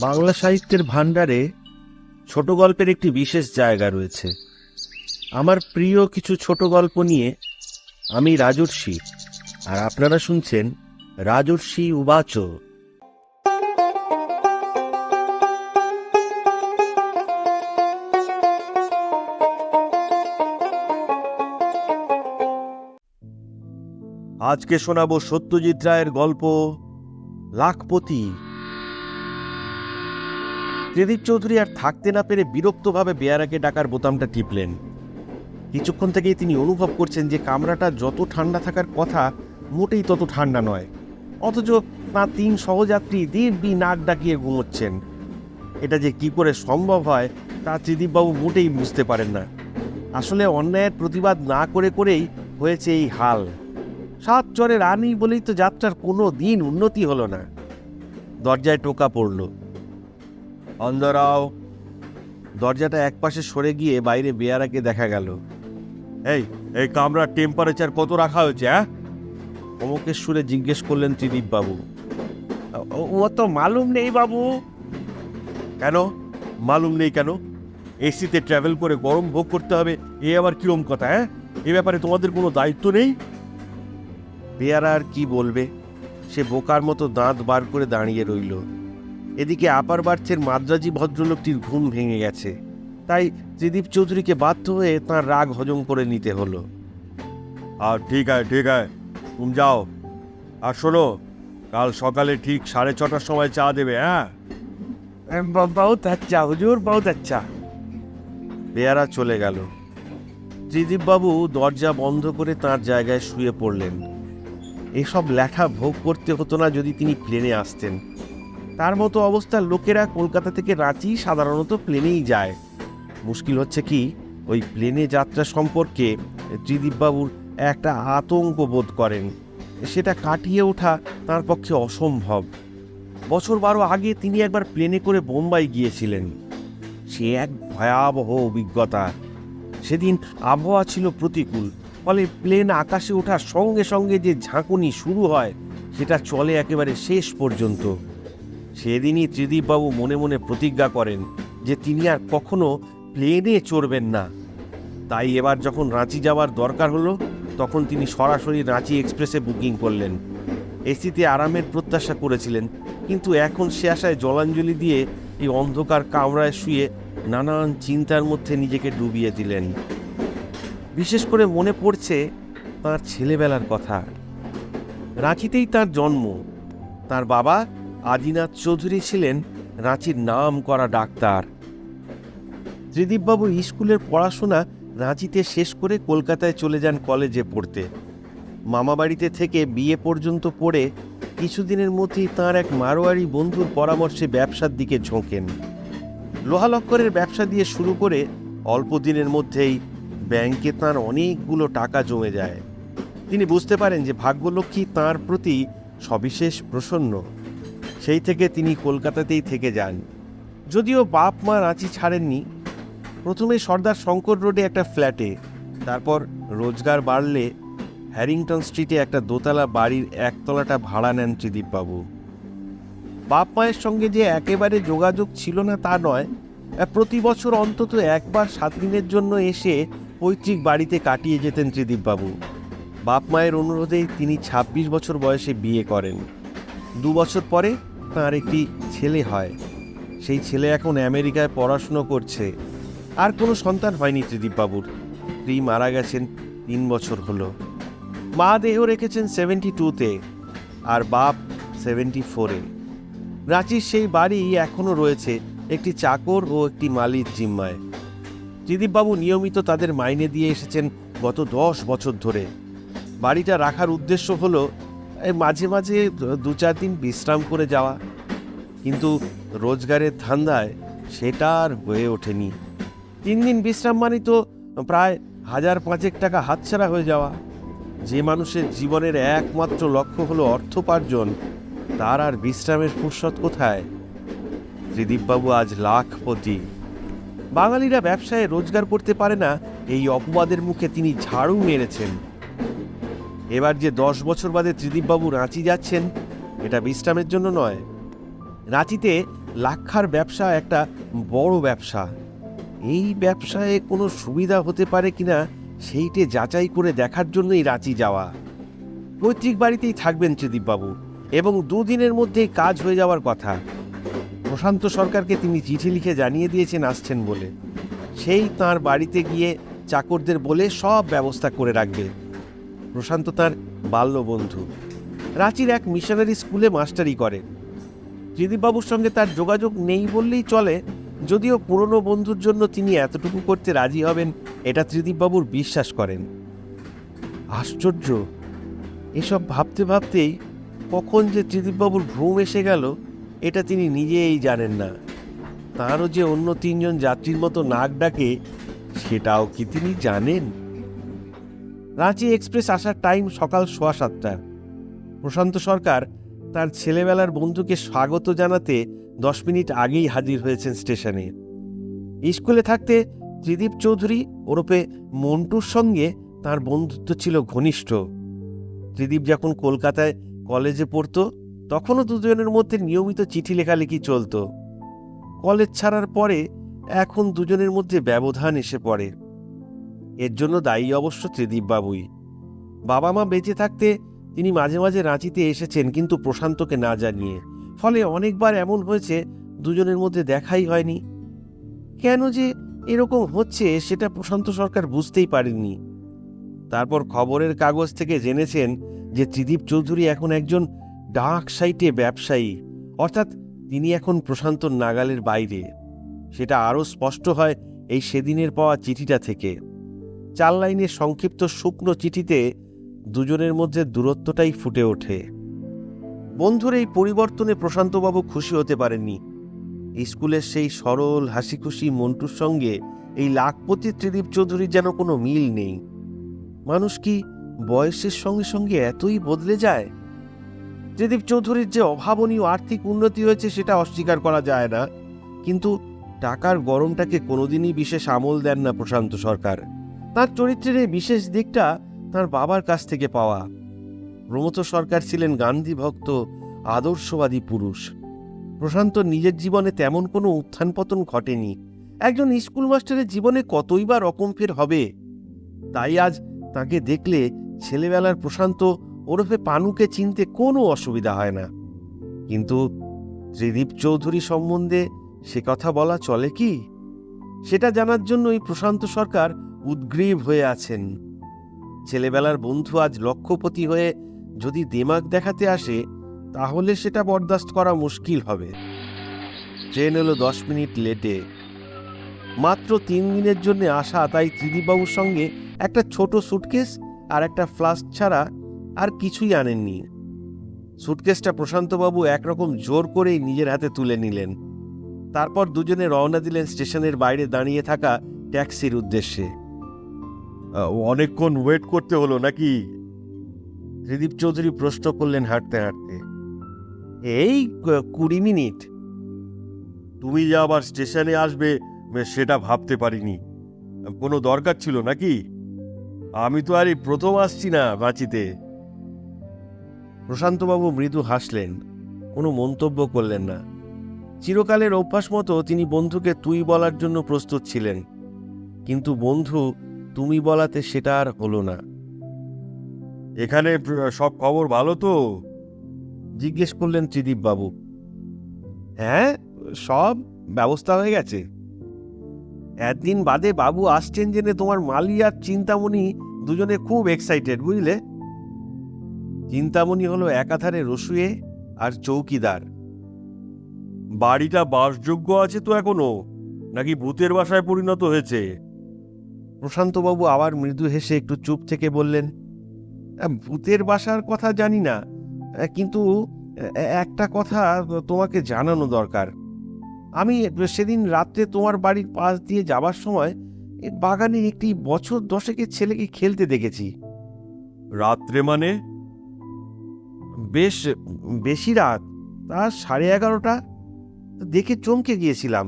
বাংলা সাহিত্যের ভাণ্ডারে ছোট গল্পের একটি বিশেষ জায়গা রয়েছে। আমার প্রিয় কিছু ছোট গল্প নিয়ে আমি রাজর্ষি, আর আপনারা শুনছেন রাজর্ষি উবাচ। আজকে শোনাবো সত্যজিৎ রায়ের গল্প লাখপতি। ত্রিদীপ চৌধুরী আর থাকতে না পেরে বিরক্তভাবে বেয়ারাকে ডাকার বোতামটা টিপলেন। কিছুক্ষণ থেকেই তিনি অনুভব করছেন যে কামরাটা যত ঠান্ডা থাকার কথা মোটেই তত ঠান্ডা নয়, অথচ তাঁর 3 সহযাত্রী দিব্যি নাক ডাকিয়ে ঘুমোচ্ছেন। এটা যে কি করে সম্ভব হয় তা ত্রিদীপবাবু মোটেই বুঝতে পারেন না। আসলে অন্যায়ের প্রতিবাদ না করে করেই হয়েছে এই হাল। 7 চরের আনি বলেই তো যাত্রার কোনো দিন উন্নতি হলো না। দরজায় টোকা পড়ল। অন্দরাও। দরজাটা একপাশে সরে গিয়ে বাইরে বেয়ারাকে দেখা গেল। এই কামরার টেম্পারেচার কত রাখা হয়েছে? অমকের সুরে জিজ্ঞেস করলেন ত্রিদীপ বাবু। ও তো মালুম নেই বাবু। কেন মালুম নেই কেন? এসিতে ট্রাভেল করে গরম ভোগ করতে হবে, এ আবার কিরম কথা? এ ব্যাপারে তোমাদের কোনো দায়িত্ব নেই? বেয়ারা আর কি বলবে? সে বোকার মতো দাঁত বার করে দাঁড়িয়ে রইল। এদিকে আপার বার্থের মাদ্রাজি ভদ্রলোকটির ঘুম ভেঙে গেছে, তাই ত্রিদীপ চৌধুরীকে বাধ্য হয়ে তাঁর রাগ হজম করে নিতে হলো। আর ঠিক আছে তুমি যাও। আর শোনো, কাল সকালে ঠিক 6:30টার সময় চা দেবে। বহুত আচ্ছা হুজুর, বহুত আচ্ছা। বেয়ারা চলে গেল। ত্রিদীপবাবু দরজা বন্ধ করে তাঁর জায়গায় শুয়ে পড়লেন। এসব লেখা ভোগ করতে হতো না যদি তিনি প্লেনে আসতেন। তার মতো অবস্থার লোকেরা কলকাতা থেকে রাঁচি সাধারণত প্লেনেই যায়। মুশকিল হচ্ছে কি, ওই প্লেনে যাত্রা সম্পর্কে ত্রিদীপবাবুর একটা আতঙ্ক বোধ করেন। সেটা কাটিয়ে ওঠা তার পক্ষে অসম্ভব। বছর 12 আগে তিনি একবার প্লেনে করে বোম্বাই গিয়েছিলেন। সে এক ভয়াবহ অভিজ্ঞতা। সেদিন আবহাওয়া ছিল প্রতিকূল, ফলে প্লেন আকাশে ওঠার সঙ্গে সঙ্গে যে ঝাঁকুনি শুরু হয় সেটা চলে একেবারে শেষ পর্যন্ত। সেদিনই ত্রিদীপবাবু মনে মনে প্রতিজ্ঞা করেন যে তিনি আর কখনো প্লেনে চড়বেন না। তাই এবার যখন রাঁচি যাওয়ার দরকার হলো, তখন তিনি সরাসরি রাঁচি এক্সপ্রেসে বুকিং করলেন। এসিতে আরামের প্রত্যাশা করেছিলেন, কিন্তু এখন সে আশায় জলাঞ্জলি দিয়ে এই অন্ধকার কামরায় শুয়ে নানান চিন্তার মধ্যে নিজেকে ডুবিয়ে দিলেন। বিশেষ করে মনে পড়ছে তাঁর ছেলেবেলার কথা। রাঁচিতেই তার জন্ম। তার বাবা আদিনাথ চৌধুরী ছিলেন রাঁচির নাম করা ডাক্তার। ত্রিদীপবাবু স্কুলের পড়াশোনা রাঁচিতে শেষ করে কলকাতায় চলে যান কলেজে পড়তে। মামাবাড়িতে থেকে বিয়ে পর্যন্ত পড়ে কিছুদিনের মধ্যেই তাঁর এক মারোয়ারি বন্ধুর পরামর্শে ব্যবসার দিকে ঝোঁকেন। লোহালক্করের ব্যবসা দিয়ে শুরু করে অল্প দিনের মধ্যেই ব্যাংকে তাঁর অনেকগুলো টাকা জমে যায়। তিনি বুঝতে পারেন যে ভাগ্যলক্ষ্মী তাঁর প্রতি সবিশেষ প্রসন্ন। সেই থেকে তিনি কলকাতাতেই থেকে যান। যদিও বাপ মা রাঁচি ছাড়েননি। প্রথমে সর্দার শঙ্কর রোডে একটা ফ্ল্যাটে, তারপর রোজগার বাড়লে হ্যারিংটন স্ট্রিটে একটা দোতলা বাড়ির 1 তলাটা ভাড়া নেন ত্রিদীপবাবু। বাপ মায়ের সঙ্গে যে একেবারে যোগাযোগ ছিল না তা নয়, প্রতি বছর অন্তত একবার 7 দিনের জন্য এসে পৈতৃক বাড়িতে কাটিয়ে যেতেন ত্রিদীপবাবু। বাপ মায়ের অনুরোধেই তিনি 26 বছর বয়সে বিয়ে করেন। 2 বছর পরে তাঁর একটি ছেলে হয়। সেই ছেলে এখন আমেরিকায় পড়াশুনো করছে। আর কোনো সন্তান হয়নি ত্রিদীপবাবুর। স্ত্রী মারা গেছেন 3 বছর হলো। মা দেহ রেখেছেন 72-তে, আর বাপ 74-এ। রাঁচির সেই বাড়ি এখনো রয়েছে একটি চাকর ও একটি মালির জিম্মায়। ত্রিদীপবাবু নিয়মিত তাদের মাইনে দিয়ে এসেছেন গত 10 বছর ধরে। বাড়িটা রাখার উদ্দেশ্য হলো মাঝে মাঝে 2-4 দিন বিশ্রাম করে যাওয়া, কিন্তু রোজগারের ধান্দায় সেটা আর হয়ে ওঠেনি। 3 দিন বিশ্রাম মানে তো প্রায় 1,500 টাকা হাতছাড়া হয়ে যাওয়া। যে মানুষের জীবনের একমাত্র লক্ষ্য হলো অর্থোপার্জন, তার আর বিশ্রামের ফুরসত কোথায়? ত্রিদীপবাবু আজ লাখপতি। বাঙালিরা ব্যবসায় রোজগার করতে পারে না, এই অপবাদের মুখে তিনি ঝাড়ু মেরেছেন। এবার যে 10 বছর বাদে ত্রিদীপবাবু রাঁচি যাচ্ছেন, এটা বিশ্রামের জন্য নয়। রাঁচিতে লাক্ষার ব্যবসা একটা বড় ব্যবসা। এই ব্যবসায় কোনো সুবিধা হতে পারে কিনা সেইটে যাচাই করে দেখার জন্যই রাঁচি যাওয়া। পৈতৃক বাড়িতেই থাকবেন ত্রিদীপবাবু, এবং 2 দিনের মধ্যেই কাজ হয়ে যাওয়ার কথা। প্রশান্ত সরকারকে তিনি চিঠি লিখে জানিয়ে দিয়েছেন আসছেন বলে। সেই তার বাড়িতে গিয়ে চাকরদের বলে সব ব্যবস্থা করে রাখবে। প্রশান্ত তার বাল্যবন্ধু, রাঁচির এক মিশনারি স্কুলে মাস্টারি করে। ত্রিদীপবাবুর সঙ্গে তার যোগাযোগ নেই বললেই চলে, যদিও পুরনো বন্ধুর জন্য তিনি এতটুকু করতে রাজি হবেন এটা ত্রিদীপবাবুর বিশ্বাস করেন। আশ্চর্য, এসব ভাবতে ভাবতেই কখন যে ত্রিদীপবাবুর ঘুম এসে গেল এটা তিনি নিজেই জানেন না। তাঁরও যে অন্য 3 জন যাত্রীর মতো নাক ডাকে সেটাও কি তিনি জানেন? রাঁচি এক্সপ্রেস আসার টাইম সকাল 7:15। প্রশান্ত সরকার তার ছেলেবেলার বন্ধুকে স্বাগত জানাতে 10 মিনিট আগেই হাজির হয়েছেন স্টেশনে। স্কুলে থাকতে ত্রিদীপ চৌধুরী ওরফে মন্টুর সঙ্গে তার বন্ধুত্ব ছিল ঘনিষ্ঠ। ত্রিদীপ যখন কলকাতায় কলেজে পড়তো তখনও দুজনের মধ্যে নিয়মিত চিঠি লেখালেখি চলত। কলেজ ছাড়ার পরে এখন দুজনের মধ্যে ব্যবধান এসে পড়ে। এর জন্য দায়ী অবশ্য ত্রিদীপবাবুই। বাবা মা বেঁচে থাকতে তিনি মাঝে মাঝে রাঁচিতে এসেছেন, কিন্তু প্রশান্তকে না জানিয়ে। ফলে অনেকবার এমন হয়েছে দুজনের মধ্যে দেখাই হয়নি। কেন যে এরকম হচ্ছে সেটা প্রশান্ত সরকার বুঝতেই পারেননি। তারপর খবরের কাগজ থেকে জেনেছেন যে ত্রিদীপ চৌধুরী এখন একজন ডাক সাইটে ব্যবসায়ী, অর্থাৎ তিনি এখন প্রশান্তর নাগালের বাইরে। সেটা আরও স্পষ্ট হয় এই সেদিনের পাওয়া চিঠিটা থেকে। 4 লাইনের সংক্ষিপ্ত শুকনো চিঠিতে দুজনের মধ্যে দূরত্বটাই ফুটে ওঠে। বন্ধুর এই পরিবর্তনে প্রশান্তবাবু খুশি হতে পারেননি। স্কুলের সেই সরল হাসি খুশি মন্টুর সঙ্গে এই লাখপতি ত্রিদীপ চৌধুরীর যেন কোনো মিল নেই। মানুষ কি বয়সের সঙ্গে সঙ্গে এতই বদলে যায়? ত্রিদীপ চৌধুরীর যে অভাবনীয় আর্থিক উন্নতি হয়েছে সেটা অস্বীকার করা যায় না, কিন্তু টাকার গরমটাকে কোনোদিনই বিশেষ আমল দেন না প্রশান্ত সরকার। তার চরিত্রের এই বিশেষ দিকটা তার বাবার কাছ থেকে পাওয়া। প্রমথ সরকার ছিলেন গান্ধী ভক্ত, আদর্শবাদী পুরুষ। প্রশান্ত নিজের জীবনে তেমন কোনো উত্থান পতন ঘটেনি। একজন স্কুল মাস্টারের জীবনে কতই বা রকম ফের হবে। তাই আজ তাকে দেখলে ছেলেবেলার প্রশান্ত ওরফে পানুকে চিনতে কোনো অসুবিধা হয় না। কিন্তু ত্রিদীপ চৌধুরী সম্বন্ধে সে কথা বলা চলে কি? সেটা জানার জন্যই প্রশান্ত সরকার উদ্গ্রীব হয়ে আছেন। ছেলেবেলার বন্ধু আজ লক্ষপতি হয়ে যদি দেমাগ দেখাতে আসে তাহলে সেটা বরদাস্ত করা মুশকিল হবে। ট্রেন এলো 10 মিনিট লেটে। মাত্র 3 দিনের জন্য আসা, তাই ত্রিদীপবাবুর সঙ্গে একটা ছোট সুটকেস আর একটা ফ্লাস্ক ছাড়া আর কিছুই আনেননি। সুটকেসটা প্রশান্তবাবু একরকম জোর করেই নিজের হাতে তুলে নিলেন। তারপর দুজনে রওনা দিলেন স্টেশনের বাইরে দাঁড়িয়ে থাকা ট্যাক্সির উদ্দেশ্যে। অনেকক্ষণ ওয়েট করতে হলো নাকি? ত্রিদীপ চৌধুরী প্রশ্ন করলেন হাঁটতে হাঁটতে। এই 20 মিনিট। তুমি যে আবার স্টেশনে আসবে সেটা ভাবতে পারিনি। কোনো দরকার ছিল নাকি? আমি তো আর এই প্রথম আসছি না রাঁচিতে। প্রশান্তবাবু মৃদু হাসলেন, কোনো মন্তব্য করলেন না। চিরকালের অভ্যাস মতো তিনি বন্ধুকে তুই বলার জন্য প্রস্তুত ছিলেন, কিন্তু বন্ধু তুমি বলাতে সেটা আর হলো না। এখানে সব খবর ভালো তো? জিজ্ঞেস করলেন ত্রিদীপবাবু। হ্যাঁ, সব ব্যবস্থা হয়ে গেছে। একদিন বাদে বাবু আসছেন জেনে তোমার মালি আর চিন্তামণি দুজনে খুব এক্সাইটেড, বুঝলে? চিন্তামণি হলো একাধারে রসুয়ে আর চৌকিদার। বাড়িটা বাসযোগ্য আছে তো এখনো, নাকি ভূতের বাসায় পরিণত হয়েছে? প্রশান্তবাবু আবার মৃদু হেসে একটু চুপ থেকে বললেন, ভূতের বাসার কথা জানি না, কিন্তু একটা কথা তোমাকে জানানো দরকার। আমি সেদিন রাত্রে তোমার বাড়ির পাশ দিয়ে যাবার সময় বাগানের একটি বছর 10-এর ছেলেকে খেলতে দেখেছি। রাত্রে মানে? বেশ বেশি রাত, তা 11:30। দেখে চমকে গিয়েছিলাম।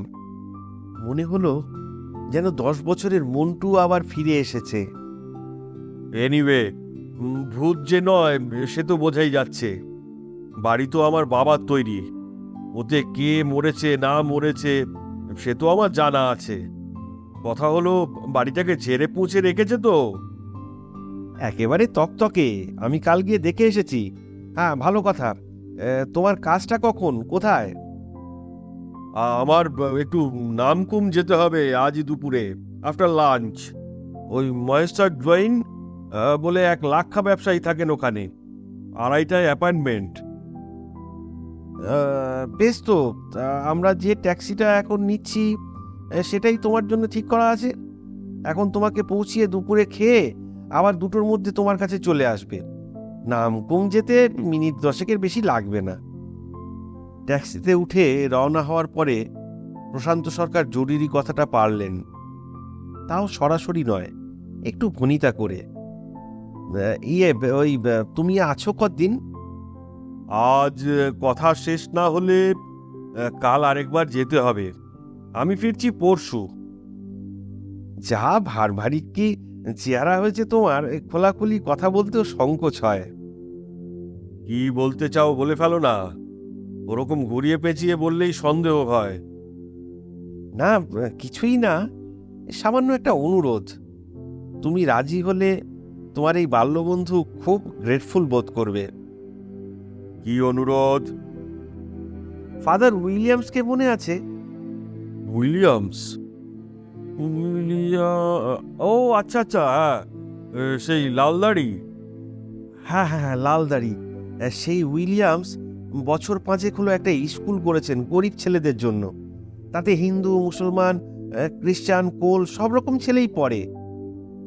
মনে হলো যেন 10 বছরের মন্টু আবার ফিরে এসেছে। এনিওয়ে, ভূত যে নয় সে তো বোঝাই যাচ্ছে। বাড়ি তো আমার বাবার তৈরি, ওতে কে মরেছে না মরেছে সে তো আমার জানা আছে। কথা হলো, বাড়িটাকে ঝেড়ে পুঁছে রেখেছে তো? একেবারে তকতকে, আমি কাল গিয়ে দেখে এসেছি। হ্যাঁ, ভালো কথা। তোমার কাজটা কখন, কোথায়? আমার একটু নামকুম যেতে হবে আজই দুপুরে, আফটার লাঞ্চ। ওই ময়েস্টার ড্রয়িং বলে এক লাক্ষা ব্যবসায়ী থাকেন ওখানে, 2:30টায় অ্যাপয়েন্টমেন্ট। বেশ তো, তা আমরা যে ট্যাক্সিটা এখন নিচ্ছি সেটাই তোমার জন্য ঠিক করা আছে। এখন তোমাকে পৌঁছিয়ে দুপুরে খেয়ে আবার 2টোর মধ্যে তোমার কাছে চলে আসবে। নামকুম যেতে মিনিট 10-এর বেশি লাগবে না। ট্যাক্সিতে উঠে রওনা হওয়ার পরে প্রশান্ত সরকার জরুরি কথাটা পারলেন, তাও সরাসরি নয়, একটু ভনিতা করে। ওই তুমি আছো কতদিন? আজ কথা শেষ না হলে কাল আরেকবার যেতে হবে। আমি ফিরছি পরশু। যা ভার ভারী কি চেহারা হয়েছে তোমার, খোলাখুলি কথা বলতেও সংকোচ হয়। কি বলতে চাও বলে ফেলো না, ওরকম ঘুরিয়ে পেঁচিয়ে বললেই সন্দেহ হয়। না, কিছুই না, সামান্য একটা অনুরোধ। তুমি রাজি হলে তোমার এই বাল্যবন্ধু খুব গ্রেটফুল বোধ করবে। কি অনুরোধ? ফাদার উইলিয়ামসকে মনে আছে? উইলিয়ামস? ও আচ্ছা আচ্ছা, হ্যাঁ, সেই লাল দাড়ি। হ্যাঁ হ্যাঁ হ্যাঁ, লাল দাড়ি। সেই উইলিয়ামস বছর 5 হলো একটা স্কুল করেছেন গরিব ছেলেদের জন্য। তাতে হিন্দু, মুসলমান, খ্রিস্টান, কোল সব রকম ছেলেই পড়ে।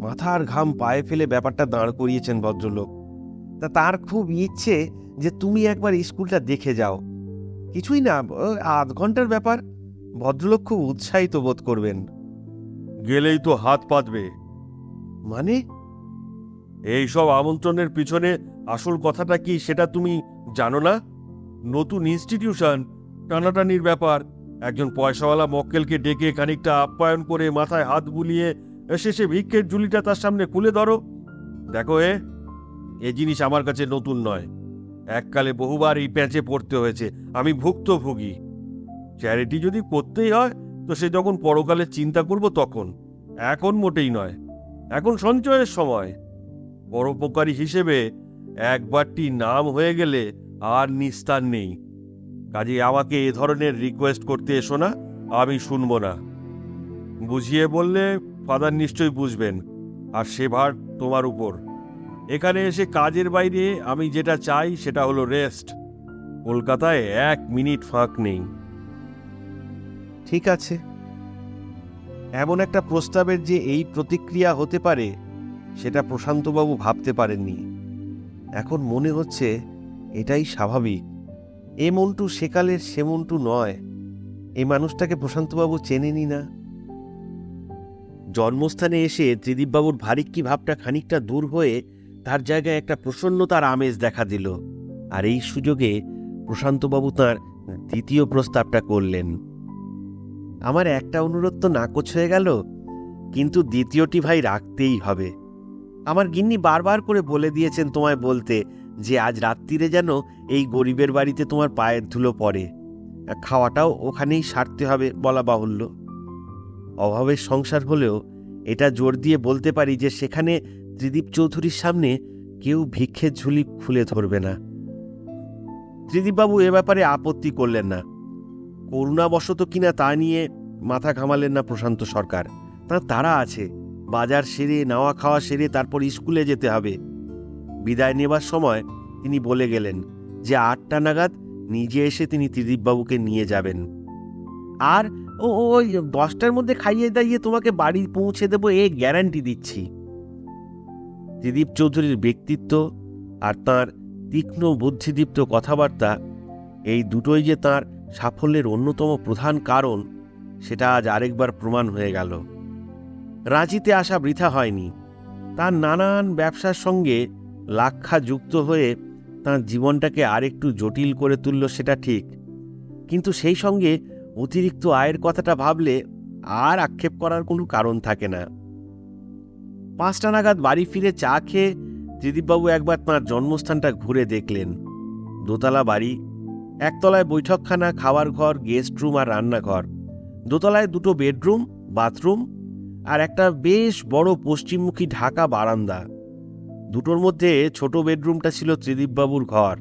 মাথার ঘাম পায়ে ফেলে ব্যাপারটা দাঁড় করিয়েছেন ভদ্রলোক। তা তার খুব ইচ্ছে যে তুমি একবার স্কুলটা দেখে যাও। কিছুই না, আধ ঘন্টার ব্যাপার। ভদ্রলোক খুব উৎসাহিত বোধ করবেন। গেলেই তো হাত পাতবে। মানে? এই সব আমন্ত্রণের পিছনে আসল কথাটা কি সেটা তুমি জানো না? নতুন ইনস্টিটিউশন, টানাটানির ব্যাপার। একজন পয়সাওয়ালা মক্কেলকে ডেকে খানিকটা আপ্যায়ন করে মাথায় হাত বুলিয়ে শেষে ভিক্ষের ঝুলিটা তার সামনে খুলে ধরো। দেখো, এ জিনিস আমার কাছে নতুন নয়। এককালে বহুবার এই প্যাঁচে পড়তে হয়েছে। আমি ভুক্তভোগী। চ্যারিটি যদি করতেই হয় তো সে যখন পরকালে চিন্তা করব তখন, এখন মোটেই নয়। এখন সঞ্চয়ের সময়। পরোপকারী হিসেবে একবারটি নাম হয়ে গেলে আর নিস্তার নেই। কাজে আমাকে এ ধরনের রিকোয়েস্ট করতে এসো না, আমি শুনবো না। বুঝিয়ে বললে ফাদার নিশ্চয়ই বুঝবেন, আর সে ভার তোমার উপর। এখানে এসে কাজের বাইরে আমি যেটা চাই সেটা হলো রেস্ট। কলকাতায় 1 মিনিট ফাঁক নেই। ঠিক আছে। এমন একটা প্রস্তাবের যে এই প্রতিক্রিয়া হতে পারে সেটা প্রশান্তবাবু ভাবতে পারেননি। এখন মনে হচ্ছে এটাই স্বাভাবিক। এ মন্টু সেকালের সে মন্টু নয়। এই মানুষটাকে প্রশান্তবাবু চেনেনি না। জন্মস্থানে এসে ত্রিদীপবাবুর ভারিক্কি ভাবটা খানিকটা দূর হয়ে তার জায়গায় একটা প্রসন্নতার আমেজ দেখা দিল। আর এই সুযোগে প্রশান্তবাবু তাঁর দ্বিতীয় প্রস্তাবটা করলেন। আমার একটা অনুরোধ তো নাকচ হয়ে গেল, কিন্তু দ্বিতীয়টি ভাই রাখতেই হবে। আমার গিন্নি বারবার করে বলে দিয়েছেন তোমায় বলতে যে আজ রাত্রিরে যেন এই গরিবের বাড়িতে তোমার পায়ের ধুলো পড়ে। খাওয়াটাও ওখানেই সারতে হবে বলা বাহুল্য। অভাবের সংসার হলেও এটা জোর দিয়ে বলতে পারি যে সেখানে ত্রিদীপ চৌধুরীর সামনে কেউ ভিক্ষের ঝুলি খুলে ধরবে না। ত্রিদীপবাবু এ ব্যাপারে আপত্তি করলেন না। করুণাবশত কিনা তা নিয়ে মাথা ঘামালেন না প্রশান্ত সরকার। তার তাড়া আছে, বাজার সেরে নাওয়া খাওয়া সেরে তারপর স্কুলে যেতে হবে। বিদায় নেবার সময় তিনি বলে গেলেন যে 8টা নাগাদ নিজে এসে তিনি ত্রিদীপবাবুকে নিয়ে যাবেন। আর ওই 10টার মধ্যে খাইয়ে দাইয়ে তোমাকে বাড়ি পৌঁছে দেবো, এ গ্যারান্টি দিচ্ছি। ত্রিদীপ চৌধুরীর ব্যক্তিত্ব আর তাঁর তীক্ষ্ণ বুদ্ধিদীপ্ত কথাবার্তা, এই দুটোই যে তাঁর সাফল্যের অন্যতম প্রধান কারণ সেটা আজ আরেকবার প্রমাণ হয়ে গেল। রাঁচিতে আসা বৃথা হয়নি। তার নানান ব্যবসার সঙ্গে লাক্ষা যুক্ত হয়ে তাঁর জীবনটাকে আরেকটু জটিল করে তুলল সেটা ঠিক, কিন্তু সেই সঙ্গে অতিরিক্ত আয়ের কথাটা ভাবলে আর আক্ষেপ করার কোনো কারণ থাকে না। 5টা নাগাদ বাড়ি ফিরে চা খেয়ে ত্রিদীপবাবু একবার তাঁর জন্মস্থানটা ঘুরে দেখলেন। দোতলা বাড়ি, একতলায় বৈঠকখানা, খাওয়ার ঘর, গেস্ট রুম আর রান্নাঘর। দোতলায় দুটো বেডরুম, বাথরুম আর একটা বেশ বড় পশ্চিমমুখী ঢাকা বারান্দা। দুটোর মধ্যে ছোট বেডরুমটা ছিল ত্রিদীপবাবুর ঘর।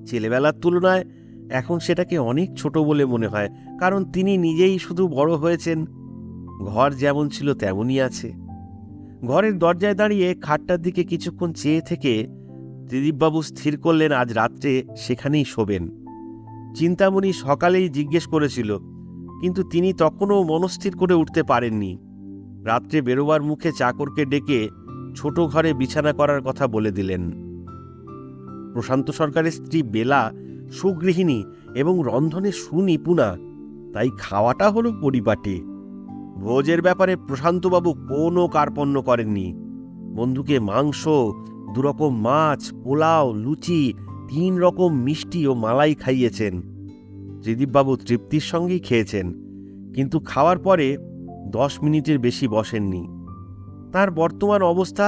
ছেলেবেলার তুলনায় এখন সেটাকে অনেক ছোট বলে মনে হয়, কারণ তিনি নিজেই শুধু বড় হয়েছেন। ঘর যেমন ছিল তেমনই আছে। ঘরের দরজায় দাঁড়িয়ে খাটটার দিকে কিছুক্ষণ চেয়ে থেকে ত্রিদীপবাবু স্থির করলেন আজ রাত্রে সেখানেই শোবেন। চিন্তামণি সকালেই জিজ্ঞেস করেছিল, কিন্তু তিনি তখনও মনস্থির করে উঠতে পারেননি। রাত্রে বেরোবার মুখে চাকরকে ডেকে ছোট ঘরে বিছানা করার কথা বলে দিলেন। প্রশান্ত সরকারের স্ত্রী বেলা সুগৃহিণী এবং রন্ধনে সুনিপুণা, তাই খাওয়াটা হলো পরিপাটি। ভোজের ব্যাপারে প্রশান্তবাবু কোনো কার্পণ্য করেননি। বন্ধুকে মাংস, 2 রকম মাছ, পোলাও, লুচি, 3 রকম মিষ্টি ও মালাই খাইয়েছেন। ত্রিদীপবাবু তৃপ্তির সঙ্গেই খেয়েছেন, কিন্তু খাওয়ার পরে 10 মিনিটের বেশি বসেননি। তার বর্তমান অবস্থা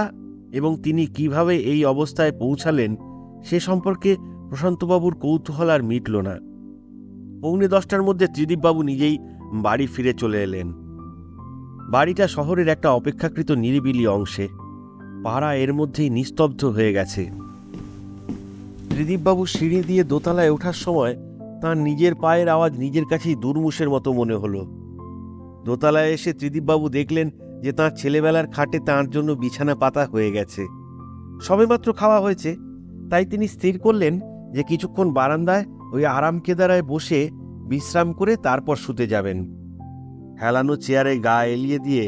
এবং তিনি কিভাবে এই অবস্থায় পৌঁছালেন সে সম্পর্কে প্রশান্তবাবুর কৌতূহল আর মিটল না। 9:45টার মধ্যে ত্রিদীপবাবু নিজেই বাড়ি ফিরে চলে এলেন। বাড়িটা শহরের একটা অপেক্ষাকৃত নিরিবিলি অংশে। পাড়া এর মধ্যেই নিস্তব্ধ হয়ে গেছে। ত্রিদীপবাবু সিঁড়ি দিয়ে দোতলায় ওঠার সময় তাঁর নিজের পায়ের আওয়াজ নিজের কাছেই দুর্মুষের মতো মনে হলো। দোতলায় এসে ত্রিদীপবাবু দেখলেন যে তাঁর ছেলেবেলার খাটে তাঁর জন্য বিছানা পাতা হয়ে গেছে। সবেমাত্র খাওয়া হয়েছে, তাই তিনি স্থির করলেন যে কিছুক্ষণ বারান্দায় ওই আরাম কেদারায় বসে বিশ্রাম করে তারপর শুতে যাবেন। হেলানো চেয়ারে গা এলিয়ে দিয়ে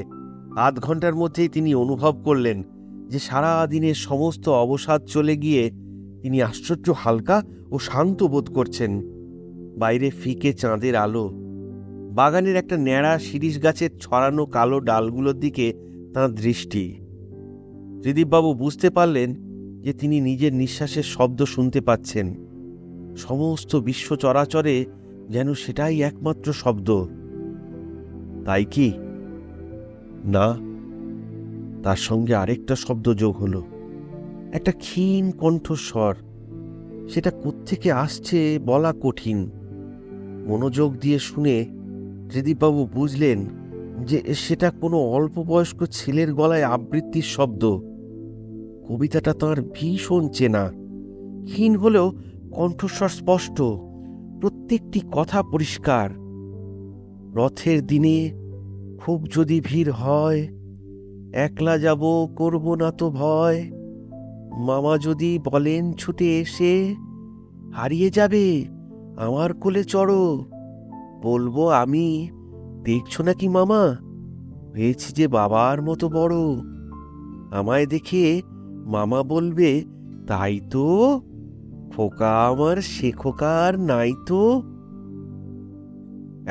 আধ ঘন্টার মধ্যেই তিনি অনুভব করলেন যে সারা দিনের সমস্ত অবসাদ চলে গিয়ে তিনি আশ্চর্য হালকা ও শান্ত বোধ করছেন। বাইরে ফিকে চাঁদের আলো, বাগানের একটা ন্যাড়া শিরীষ গাছের ছড়ানো কালো ডালগুলোর দিকে তাঁর দৃষ্টি। ত্রিদীপবাবু বুঝতে পারলেন যে তিনি নিজের নিঃশ্বাসের শব্দ শুনতে পাচ্ছেন। সমস্ত বিশ্ব চরাচরে যেন সেটাই একমাত্র শব্দ। তাই কি না, তার সঙ্গে আরেকটা শব্দ যোগ হলো, একটা ক্ষীণ কণ্ঠস্বর। সেটা কোত্থেকে আসছে বলা কঠিন। মনোযোগ দিয়ে শুনে ত্রিদীপবাবু বুঝলেন যে সেটা কোনো অল্প বয়স্ক ছেলের গলায় আবৃত্তির শব্দ। কবিতাটা তাঁর ভীষণ চেনা। ক্ষীণ হলেও কণ্ঠস্বর স্পষ্ট, প্রত্যেকটি কথা পরিষ্কার। রথের দিনে খুব যদি ভিড় হয়, একলা যাব করব না তো ভয়, মামা যদি বলেন ছুটে এসে, হারিয়ে যাবে আমার কোলে চড়ো, বলবো আমি, দেখছো নাকি মামা, হয়েছি যে বাবার মতো বড়, আমায় দেখে মামা বলবে তাই তো, খোকা আমার সে খোকা আর নাই তো।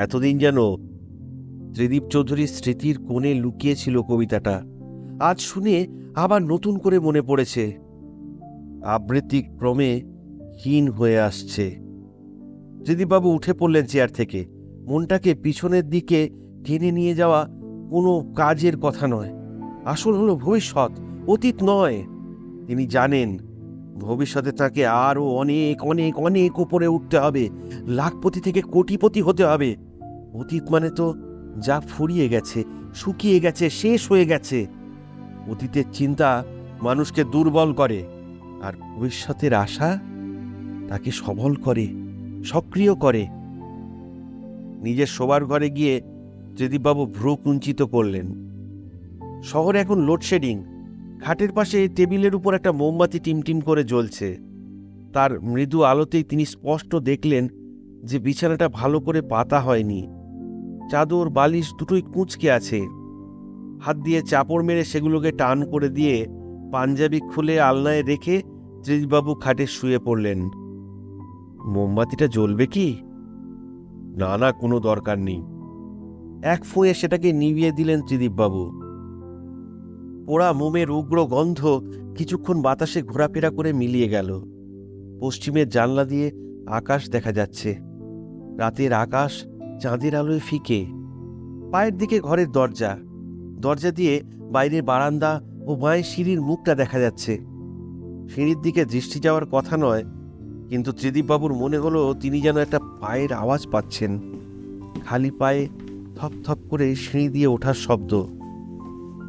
এতদিন যেন ত্রিদীপ চৌধুরীর স্মৃতির কোণে লুকিয়েছিল কবিতাটা, আজ শুনে আবার নতুন করে মনে পড়েছে। আবৃত্তি ক্রমে ক্ষীণ হয়ে আসছে। ত্রিদীপবাবু উঠে পড়লেন চেয়ার থেকে। মনটাকে পিছনের দিকে টেনে নিয়ে যাওয়া কোনো কাজের কথা নয়। আসল হলো ভবিষ্যৎ, অতীত নয়। তিনি জানেন ভবিষ্যতে তাকে আরো অনেক অনেক অনেক উপরে উঠতে হবে, লাখপতি থেকে কোটিপতি হতে হবে। অতীত মানে তো যা ফুরিয়ে গেছে, শুকিয়ে গেছে, শেষ হয়ে গেছে। অতীতের চিন্তা মানুষকে দুর্বল করে, আর ভবিষ্যতের আশা তাকে সবল করে, সক্রিয় করে। নিজের শোবার ঘরে গিয়ে ত্রিদীপবাবু ভ্রু কুঞ্চিত করলেন। শহরে এখন লোডশেডিং। খাটের পাশে টেবিলের উপর একটা মোমবাতি টিমটিম করে জ্বলছে। তার মৃদু আলোতেই তিনি স্পষ্ট দেখলেন যে বিছানাটা ভালো করে পাতা হয়নি। চাদর বালিশ দুটোই কুঁচকে আছে। হাত দিয়ে চাপড় মেরে সেগুলোকে টান করে দিয়ে পাঞ্জাবি খুলে আলনায় রেখে ত্রিদীপবাবু খাটে শুয়ে পড়লেন। মোমবাতিটা জ্বলবে কি? না না, কোনো দরকার নেই। এক ফুঁয়ে সেটাকে নিভিয়ে দিলেন ত্রিদীপবাবু। পোড়া মোমের উগ্র গন্ধ কিছুক্ষণ বাতাসে ঘোরাফেরা করে মিলিয়ে গেল। পশ্চিমের জানলা দিয়ে আকাশ দেখা যাচ্ছে। রাতের আকাশ চাঁদের আলোয় ফিকে। পায়ের দিকে ঘরের দরজা, দরজা দিয়ে বাইরের বারান্দা ও মায়ের সিঁড়ির মুখটা দেখা যাচ্ছে। সিঁড়ির দিকে দৃষ্টি যাওয়ার কথা নয়, কিন্তু ত্রিদীপবাবুর মনে হলো তিনি যেন একটা পায়ের আওয়াজ পাচ্ছেন, খালি পায়ে থপ থপ করে সিঁড়ি দিয়ে ওঠার শব্দ।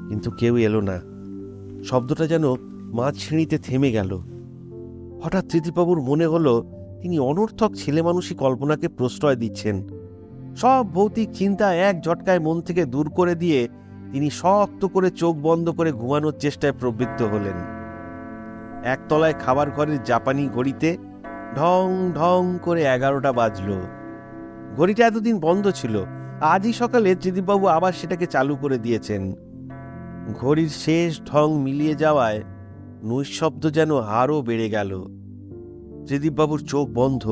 কিন্তু কেউ এলো না। শব্দটা যেন মাঝ সিঁড়িতে থেমে গেল। হঠাৎ ত্রিদীপবাবুর মনে হলো তিনি অনর্থক ছেলে মানুষই কল্পনাকে প্রশ্রয় দিচ্ছেন। সব ভৌতিক চিন্তা এক ঝটকায় মন থেকে দূর করে দিয়ে তিনি শক্ত করে চোখ বন্ধ করে ঘুমানোর চেষ্টায় প্রবৃত্ত হলেন। একতলায় খাবার ঘরের জাপানি ঘড়িতে ঢং ঢং করে 11টা বাজল। ঘড়িটা এতদিন বন্ধ ছিল, আজই সকালে ত্রিদীপবাবু আবার সেটাকে চালু করে দিয়েছেন। ঘড়ির শেষ ঢং মিলিয়ে যাওয়ায় নৈশব্দ যেন আরও বেড়ে গেল। ত্রিদীপবাবুর চোখ বন্ধ,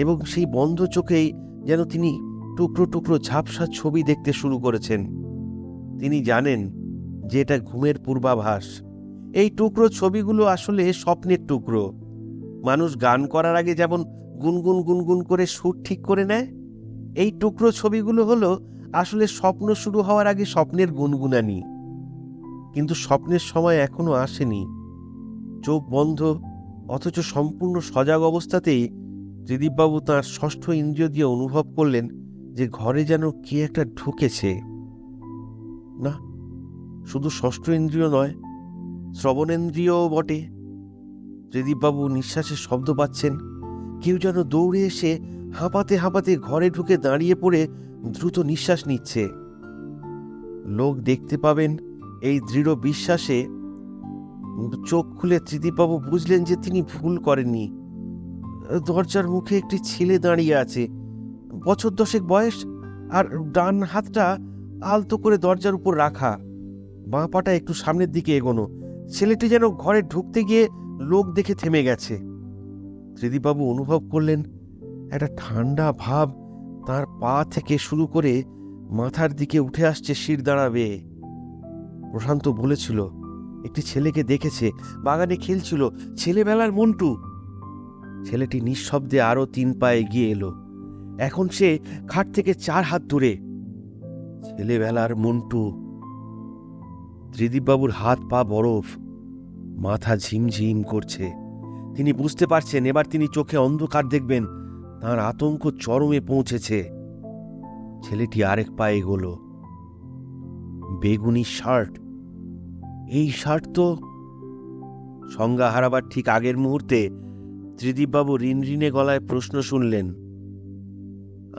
এবং সেই বন্ধ চোখেই যেন তিনি টুকরো টুকরো ঝাপসা ছবি দেখতে শুরু করেছেন। তিনি জানেন যে এটা ঘুমের পূর্বাভাস। এই টুকরো ছবিগুলো আসলে স্বপ্নের টুকরো। মানুষ গান করার আগে যেমন গুনগুন গুনগুন করে সুর ঠিক করে নেয়, এই টুকরো ছবিগুলো হলো আসলে স্বপ্ন শুরু হওয়ার আগে স্বপ্নের গুনগুনানি। কিন্তু স্বপ্নের সময় এখনো আসেনি। চোখ বন্ধ অথচ সম্পূর্ণ সজাগ অবস্থাতেই ত্রিদীপবাবু তাঁর ষষ্ঠ ইন্দ্রিয় দিয়ে অনুভব করলেন যে ঘরে যেন কে একটা ঢুকেছে। না, শুধু ষষ্ঠ ইন্দ্রিয় নয়, শ্রবণেন্দ্রিয়ও বটে। ত্রিদীপবাবু নিঃশ্বাসের শব্দ পাচ্ছেন। কেউ যেন দৌড়ে এসে হাঁপাতে হাঁপাতে ঘরে ঢুকে দাঁড়িয়ে পড়ে দ্রুত নিঃশ্বাস নিচ্ছে। লোক দেখতে পাবেন এই দৃঢ় বিশ্বাসে চোখ খুলে ত্রিদীপবাবু বুঝলেন যে তিনি ভুল করেননি। দরজার মুখে একটি ছেলে দাঁড়িয়ে আছে, বছর 10 বয়স, আর ডান হাতটা আলতো করে দরজার উপর রাখা, বাঁ পাটা একটু সামনের দিকে এগোনো। ছেলেটি যেন ঘরে ঢুকতে গিয়ে লোক দেখে থেমে গেছে। ত্রিদীপবাবু অনুভব করলেন একটা ঠান্ডা ভাব তার পা থেকে শুরু করে মাথার দিকে উঠে আসছে শিরদাঁড়া বেয়ে। প্রশান্ত বলেছিল একটি ছেলেকে দেখেছে, বাগানে খেলছিল, ছেলেবেলার মন্টু। ছেলেটি নিঃশব্দে আরো 3 পা এগিয়ে এলো। এখন সে খাট থেকে 4 হাত দূরে। ছেলেবেলার মন্টু। ত্রিদীপবাবুর হাত পা বরফ, মাথা ঝিমঝিম করছে। তিনি বুঝতে পারছেন এবার তিনি চোখে অন্ধকার দেখবেন। তাঁর আতঙ্ক চরমে পৌঁছেছে। ছেলেটি আরেক পা এগোলো। বেগুনি শার্ট। এই শার্ট তো। সংজ্ঞা হারাবার ঠিক আগের মুহূর্তে ত্রিদীপবাবু রিনরিনে গলায় প্রশ্ন শুনলেন,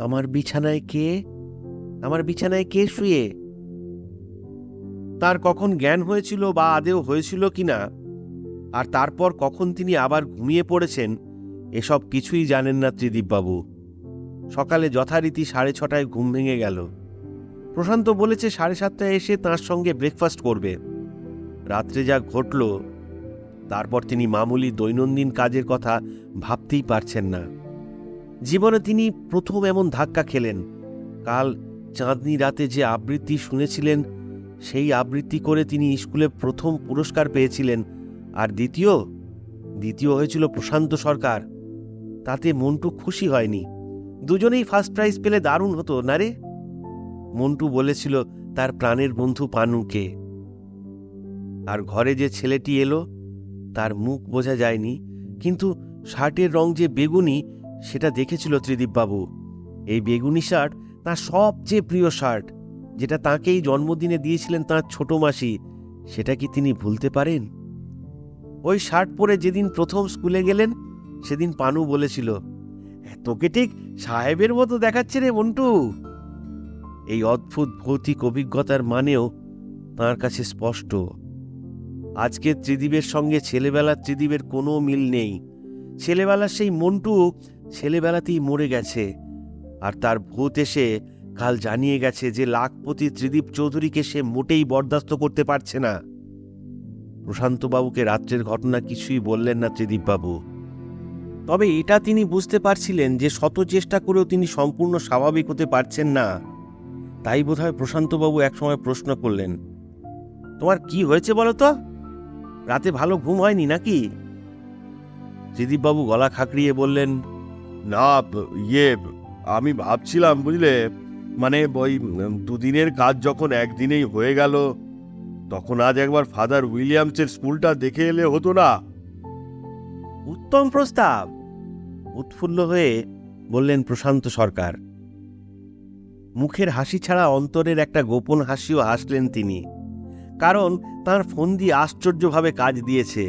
আমার বিছানায় কে? আমার বিছানায় কে শুয়ে? তার কখন জ্ঞান হয়েছিল বা আদেও হয়েছিল কিনা, আর তারপর কখন তিনি আবার ঘুমিয়ে পড়েছেন, এসব কিছুই জানেন না ত্রিদীপবাবু। সকালে যথারীতি 6:30টায় ঘুম ভেঙে গেল। প্রশান্ত বলেছে 7:30টায় এসে তাঁর সঙ্গে ব্রেকফাস্ট করবে। রাত্রে যা ঘটল তারপর তিনি মামুলি দৈনন্দিন কাজের কথা ভাবতেই পারছেন না। জীবনে তিনি প্রথম এমন ধাক্কা খেলেন। কাল চাঁদনি রাতে যে আবৃত্তি শুনেছিলেন, সেই আবৃত্তি করে তিনি স্কুলে প্রথম পুরস্কার পেয়েছিলেন, আর দ্বিতীয় হয়েছিল প্রশান্ত সরকার। তাতে মন্টু খুশি হয়নি। দুজনেই ফার্স্ট প্রাইজ পেলে দারুণ হতো না রে? মন্টু বলেছিল তার প্রাণের বন্ধু পানুকে। আর ঘরে যে ছেলেটি এলো তার মুখ বোঝা যায়নি, কিন্তু শার্টের রং যে বেগুনি সেটা দেখেছিল ত্রিদীপবাবু। এই বেগুনি শার্ট তার সবচেয়ে প্রিয় শার্ট, যেটা তাঁকেই জন্মদিনে দিয়েছিলেন তাঁর ছোট মাসি। সেটা কি তিনি ভুলতে পারেন? ওই শার্ট পরে যেদিন প্রথম স্কুলে গেলেন সেদিন পানু বলেছিল, তোকে ঠিক সাহেবের মতো দেখাচ্ছে রে মন্টু। এই অদ্ভুত ভৌতিক অভিজ্ঞতার মানেও তাঁর কাছে স্পষ্ট। আজকে ত্রিদীপের সঙ্গে ছেলেবেলার ত্রিদীপের কোনো মিল নেই। ছেলেবেলার সেই মন্টু ছেলেবেলাতেই মরে গেছে, আর তার ভূত এসে কাল জানিয়ে গেছে যে লাখপতি ত্রিদীপ চৌধুরীকে সে মোটেই বরদাস্ত করতে পারছে না। প্রশান্তবাবুকে রাত্রের ঘটনা কিছুই বললেন না ত্রিদীপবাবু। তবে এটা তিনি বুঝতে পারছিলেন যে শত চেষ্টা করেও তিনি সম্পূর্ণ স্বাভাবিক হতে পারছেন না। তাই বোধহয় প্রশান্তবাবু একসময় প্রশ্ন করলেন, তোমার কি হয়েছে বলো তো? রাতে ভালো ঘুম হয়নি নাকি? ত্রিদীপবাবু গলা খাকড়িয়ে বললেন, না, আমি ভাবছিলাম বুঝলে, মানে ওই 2 দিনের কাজ যখন একদিনেই হয়ে গেল, তখন আজ একবার ফাদার উইলিয়ামসের স্কুলটা দেখে এলে হতো না? উত্তম প্রস্তাব। উৎফুল্ল হয়ে বললেন প্রশান্ত সরকার। মুখের হাসি ছাড়া অন্তরের একটা গোপন হাসিও হাসলেন তিনি, কারণ তার ফন্দি আশ্চর্যভাবে কাজ দিয়েছে।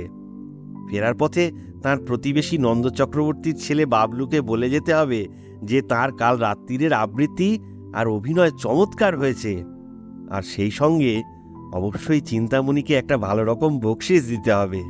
ফেরার পথে তার প্রতিবেশী নন্দ চক্রবর্তীর ছেলে বাবলুকে বলে যেতে হবে যে তার কাল রাত্রিরের আবৃত্তি আর অভিনয় চমৎকার হয়েছে, আর সেই সঙ্গে অবশ্যই চিন্তামণিকে একটা ভালো রকম বকশিশ দিতে হবে।